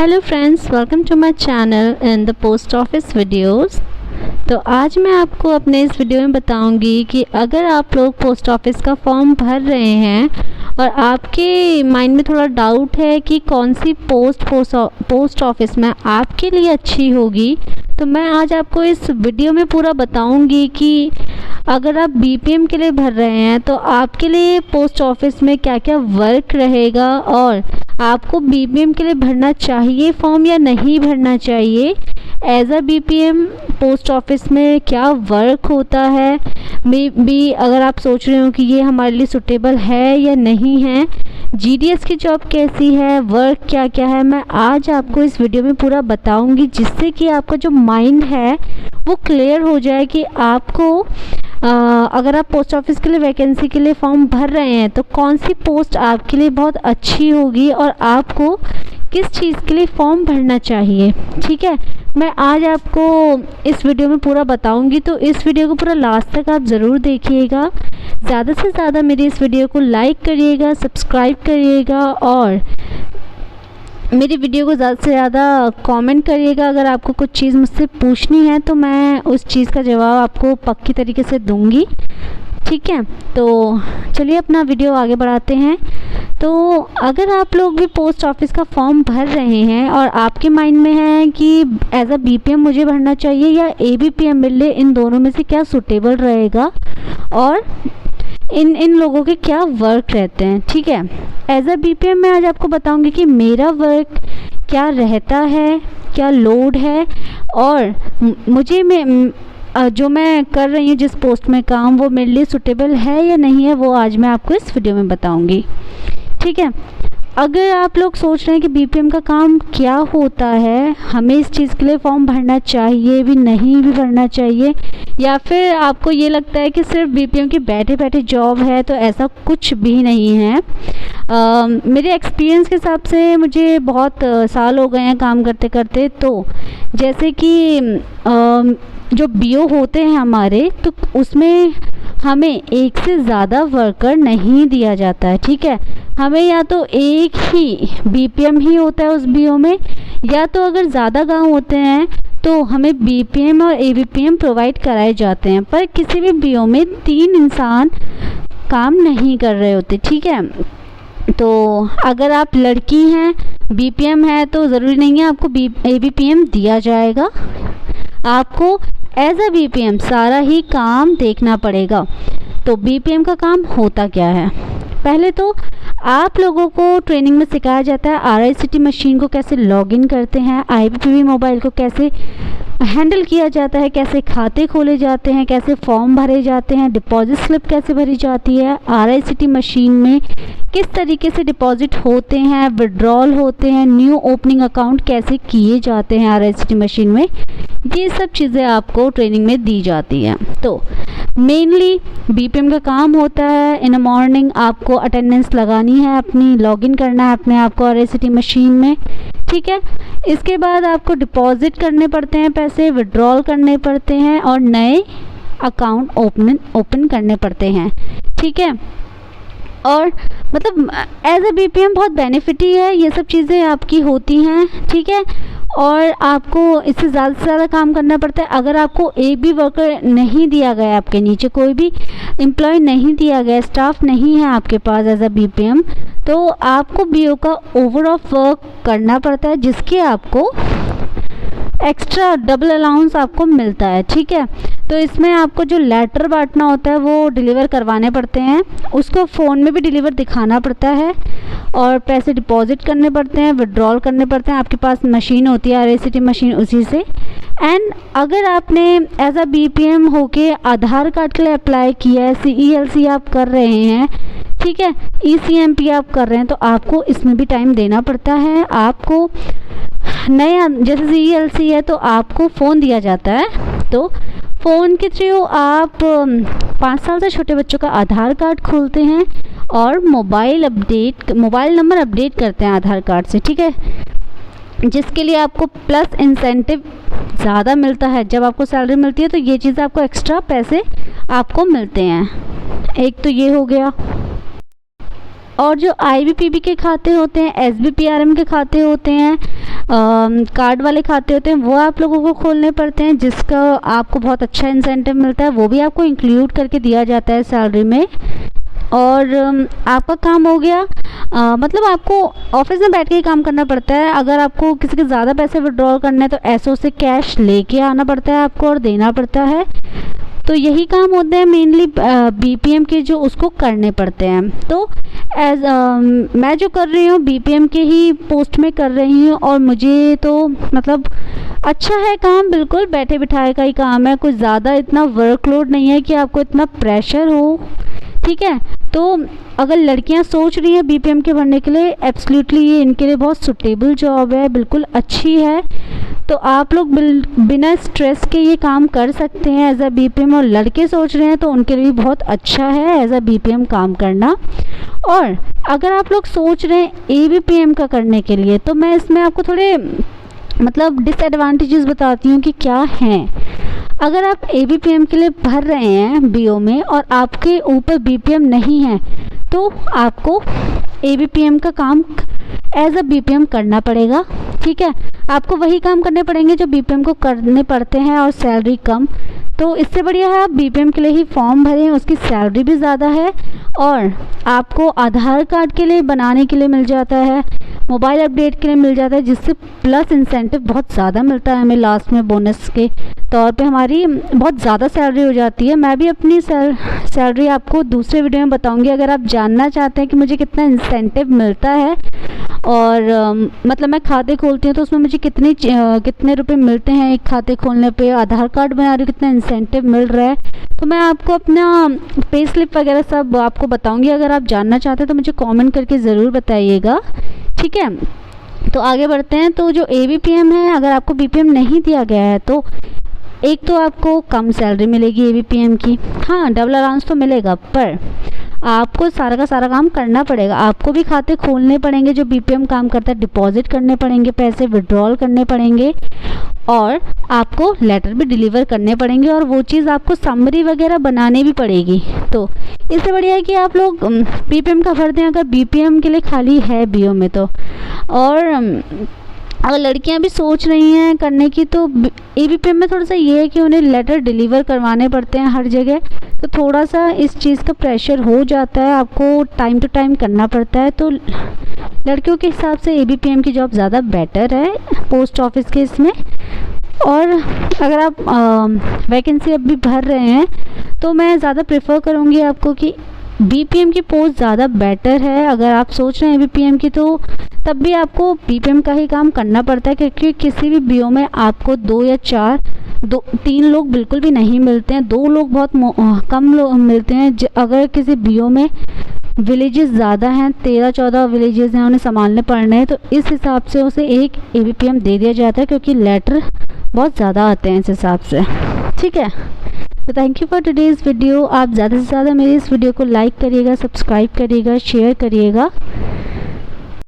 Hello friends, welcome to my channel in the post office videos. तो आज मैं आपको अपने इस वीडियो में बताऊंगी कि अगर आप लोग पोस्ट ऑफिस का फॉर्म भर रहे हैं और आपके माइंड में थोड़ा डाउट है कि कौन सी पोस्ट ऑफिस में आपके लिए अच्छी होगी, तो मैं आज आपको इस वीडियो में पूरा बताऊंगी कि अगर आप बीपीएम के लिए भर रहे हैं तो आपके लिए पोस्ट ऑफिस में क्या क्या वर्क रहेगा और आपको बीपीएम के लिए भरना चाहिए फॉर्म या नहीं भरना चाहिए। As a BPM post office में क्या वर्क होता है, मे बी अगर आप सोच रहे हो कि ये हमारे लिए सूटेबल है या नहीं है, जीडीएस की जॉब कैसी है, वर्क क्या क्या है, मैं आज आपको इस वीडियो में पूरा बताऊंगी, जिससे कि आपका जो माइंड है वो क्लियर हो जाए कि आपको अगर आप पोस्ट ऑफिस के लिए वैकेंसी के लिए फॉर्म भर रहे हैं तो कौन सी पोस्ट आपके लिए बहुत अच्छी होगी और आपको किस चीज़ के लिए फॉर्म भरना चाहिए। ठीक है, मैं आज आपको इस वीडियो में पूरा बताऊंगी, तो इस वीडियो को पूरा लास्ट तक आप ज़रूर देखिएगा। ज़्यादा से ज़्यादा मेरी इस वीडियो को लाइक करिएगा, सब्सक्राइब करिएगा और मेरी वीडियो को ज़्यादा से ज़्यादा कमेंट करिएगा। अगर आपको कुछ चीज़ मुझसे पूछनी है तो मैं उस चीज़ का जवाब आपको पक्की तरीके से दूंगी। ठीक है, तो चलिए अपना वीडियो आगे बढ़ाते हैं। तो अगर आप लोग भी पोस्ट ऑफिस का फॉर्म भर रहे हैं और आपके माइंड में है कि एज अ बीपीएम मुझे भरना चाहिए या एबीपीएम मिल ले, इन दोनों में से क्या सूटेबल रहेगा और इन लोगों के क्या वर्क रहते हैं। ठीक है, एज अ बीपीएम मैं आज आपको बताऊंगी कि मेरा वर्क क्या रहता है, क्या लोड है और मुझे जो मैं कर रही हूँ जिस पोस्ट में काम, वो मेरे लिए सूटेबल है या नहीं है, वो आज मैं आपको इस वीडियो में बताऊंगी। ठीक है, अगर आप लोग सोच रहे हैं कि बीपीएम का काम क्या होता है, हमें इस चीज़ के लिए फॉर्म भरना चाहिए भी नहीं भी भरना चाहिए, या फिर आपको ये लगता है कि सिर्फ बीपीएम की बैठे बैठे जॉब है, तो ऐसा कुछ भी नहीं है। मेरे एक्सपीरियंस के हिसाब से मुझे बहुत साल हो गए हैं काम करते करते। तो जैसे कि जो बीओ होते हैं हमारे, तो उसमें हमें एक से ज़्यादा वर्कर नहीं दिया जाता है। ठीक है, हमें या तो एक ही बीपीएम ही होता है उस बीओ में, या तो अगर ज़्यादा गांव होते हैं तो हमें बीपीएम और एबीपीएम प्रोवाइड कराए जाते हैं, पर किसी भी बीओ में 3 इंसान काम नहीं कर रहे होते। ठीक है, तो अगर आप लड़की हैं, बीपीएम है, तो ज़रूरी नहीं है आपको एबीपीएम दिया जाएगा। आपको एज अ बीपीएम सारा ही काम देखना पड़ेगा। तो बीपीएम का काम होता क्या है, पहले तो आप लोगों को ट्रेनिंग में सिखाया जाता है आरआईसीटी मशीन को कैसे लॉगिन करते हैं, आईपीपीबी मोबाइल को कैसे हैंडल किया जाता है, कैसे खाते खोले जाते हैं, कैसे फॉर्म भरे जाते हैं, डिपॉजिट स्लिप कैसे भरी जाती है, आरआईसीटी मशीन में किस तरीके से डिपॉजिट होते हैं, विड्रॉल होते हैं, न्यू ओपनिंग अकाउंट कैसे किए जाते हैं आरआईसीटी मशीन में, ये सब चीज़ें आपको ट्रेनिंग में दी जाती हैं। तो मेनली बीपीएम का काम होता है इन द मॉर्निंग आपको अटेंडेंस लगानी है, अपनी लॉगिन करना है अपने आप को आरआईसीटी मशीन में। ठीक है, इसके बाद आपको डिपॉजिट करने पड़ते हैं, पैसे विड्रॉल करने पड़ते हैं और नए अकाउंट ओपन करने पड़ते हैं। ठीक है, और मतलब एज ए बीपीएम बहुत बेनिफिट ही है, ये सब चीज़ें आपकी होती हैं। ठीक है, और आपको इससे ज़्यादा से ज़्यादा काम करना पड़ता है। अगर आपको एक भी वर्कर नहीं दिया गया, आपके नीचे कोई भी एम्प्लॉय नहीं दिया गया, स्टाफ नहीं है आपके पास एज अ बीपीएम, तो आपको बीओ का ओवरऑल वर्क करना पड़ता है, जिसके आपको एक्स्ट्रा डबल अलाउंस आपको मिलता है। ठीक है, तो इसमें आपको जो लेटर बांटना होता है वो डिलीवर करवाने पड़ते हैं, उसको फ़ोन में भी डिलीवर दिखाना पड़ता है और पैसे डिपॉजिट करने पड़ते हैं, विड्रॉल करने पड़ते हैं। आपके पास मशीन होती है आरआईसीटी मशीन, उसी से। एंड अगर आपने एज अ बीपीएम होके आधार कार्ड के लिए अप्लाई किया है, सीईएलसी आप कर रहे हैं, ठीक है, ईसीएमपी आप कर रहे हैं, तो आपको इसमें भी टाइम देना पड़ता है। आपको नया जैसे सीईएलसी है तो आपको फ़ोन दिया जाता है, तो फ़ोन के थ्रू आप 5 साल से छोटे बच्चों का आधार कार्ड खोलते हैं और मोबाइल नंबर अपडेट करते हैं आधार कार्ड से। ठीक है, जिसके लिए आपको प्लस इंसेंटिव ज़्यादा मिलता है। जब आपको सैलरी मिलती है तो ये चीज़ आपको एक्स्ट्रा पैसे आपको मिलते हैं। एक तो ये हो गया, और जो IBPB के खाते होते हैं, SBPRM के खाते होते हैं, कार्ड वाले खाते होते हैं, वो आप लोगों को खोलने पड़ते हैं, जिसका आपको बहुत अच्छा इंसेंटिव मिलता है, वो भी आपको इंक्लूड करके दिया जाता है सैलरी में। और आपका काम हो गया, मतलब आपको ऑफिस में बैठ के ही काम करना पड़ता है। अगर आपको किसी के ज़्यादा पैसे विड्रॉल करने हैं तो एसओ से कैश लेके आना पड़ता है आपको और देना पड़ता है। तो यही काम होते हैं मेनली BPM के, जो उसको करने पड़ते हैं। तो मैं जो कर रही हूँ BPM के ही पोस्ट में कर रही हूँ, और मुझे तो मतलब अच्छा है काम, बिल्कुल बैठे बिठाए का ही काम है, कुछ ज़्यादा इतना वर्कलोड नहीं है कि आपको इतना प्रेशर हो, ठीक है। तो अगर लड़कियां सोच रही हैं BPM के भरने के लिए, एब्सोल्युटली ये इनके लिए बहुत सुटेबल जॉब है, बिल्कुल अच्छी है। तो आप लोग बिना स्ट्रेस के ये काम कर सकते हैं एज अ BPM, और लड़के सोच रहे हैं तो उनके लिए बहुत अच्छा है एज अ BPM काम करना। और अगर आप लोग सोच रहे हैं ABPM का करने के लिए, तो मैं इसमें आपको थोड़े मतलब डिसएडवांटेजेस बताती हूँ कि क्या हैं। अगर आप ABPM के लिए भर रहे हैं BO में और आपके ऊपर BPM नहीं है, तो आपको ABPM का काम एज अ BPM करना पड़ेगा, ठीक है। आपको वही काम करने पड़ेंगे जो BPM को करने पड़ते हैं, और सैलरी कम। तो इससे बढ़िया है आप BPM के लिए ही फॉर्म भरें, उसकी सैलरी भी ज़्यादा है, और आपको आधार कार्ड के लिए बनाने के लिए मिल जाता है, मोबाइल अपडेट के लिए मिल जाता है, जिससे प्लस इंसेंटिव बहुत ज़्यादा मिलता है हमें लास्ट में बोनस के तौर पे, हमारी बहुत ज़्यादा सैलरी हो जाती है। मैं भी अपनी सैलरी आपको दूसरे वीडियो में बताऊंगी। अगर आप जानना चाहते हैं कि मुझे कितना इंसेंटिव मिलता है, और मतलब मैं खाते खोलती हूँ तो उसमें मुझे कितने रुपए मिलते हैं एक खाते खोलने पे, आधार कार्ड बना रही हूँ कितना इंसेंटिव मिल रहा है, तो मैं आपको अपना पे स्लिप वगैरह सब आपको बताऊंगी। अगर आप जानना चाहते हैं तो मुझे कमेंट करके ज़रूर बताइएगा, ठीक है। तो आगे बढ़ते हैं। तो जो ABPM है, अगर आपको BPM नहीं दिया गया है तो एक तो आपको कम सैलरी मिलेगी ABPM की, हाँ डबल अलाउंस तो मिलेगा, पर आपको सारा का सारा काम करना पड़ेगा। आपको भी खाते खोलने पड़ेंगे जो BPM काम करता है, डिपॉजिट करने पड़ेंगे, पैसे विड्रॉल करने पड़ेंगे, और आपको लेटर भी डिलीवर करने पड़ेंगे, और वो चीज़ आपको समरी वगैरह बनाने भी पड़ेगी। तो इससे बढ़िया है कि आप लोग BPM का भर दें, अगर BPM के लिए खाली है BO में तो। और अगर लड़कियां भी सोच रही हैं करने की, तो ABPM में थोड़ा सा ये है कि उन्हें लेटर डिलीवर करवाने पड़ते हैं हर जगह, तो थोड़ा सा इस चीज़ का प्रेशर हो जाता है, आपको टाइम टू टाइम करना पड़ता है। तो लड़कियों के हिसाब से ABPM की जॉब ज़्यादा बेटर है पोस्ट ऑफिस के इसमें। और अगर आप वैकेंसी अब भी भर रहे हैं तो मैं ज़्यादा प्रेफर करूँगी आपको कि BPM की पोस्ट ज़्यादा बेटर है। अगर आप सोच रहे हैं ABPM की, तो तब भी आपको BPM का ही काम करना पड़ता है, क्योंकि किसी भी BO में आपको 2 या 3 लोग बिल्कुल भी नहीं मिलते हैं, 2 लोग बहुत कम लोग मिलते हैं। अगर किसी BO में विलेजेस ज़्यादा हैं, 13-14 विलेजेस हैं, उन्हें संभालने पड़ने हैं, तो इस हिसाब से उसे एक ABPM दे दिया जाता है, क्योंकि लेटर बहुत ज़्यादा आते हैं इस हिसाब से, ठीक है। तो thank you for today's video. आप ज़्यादा से ज़्यादा मेरी इस वीडियो को लाइक करिएगा, सब्सक्राइब करिएगा, शेयर करिएगा।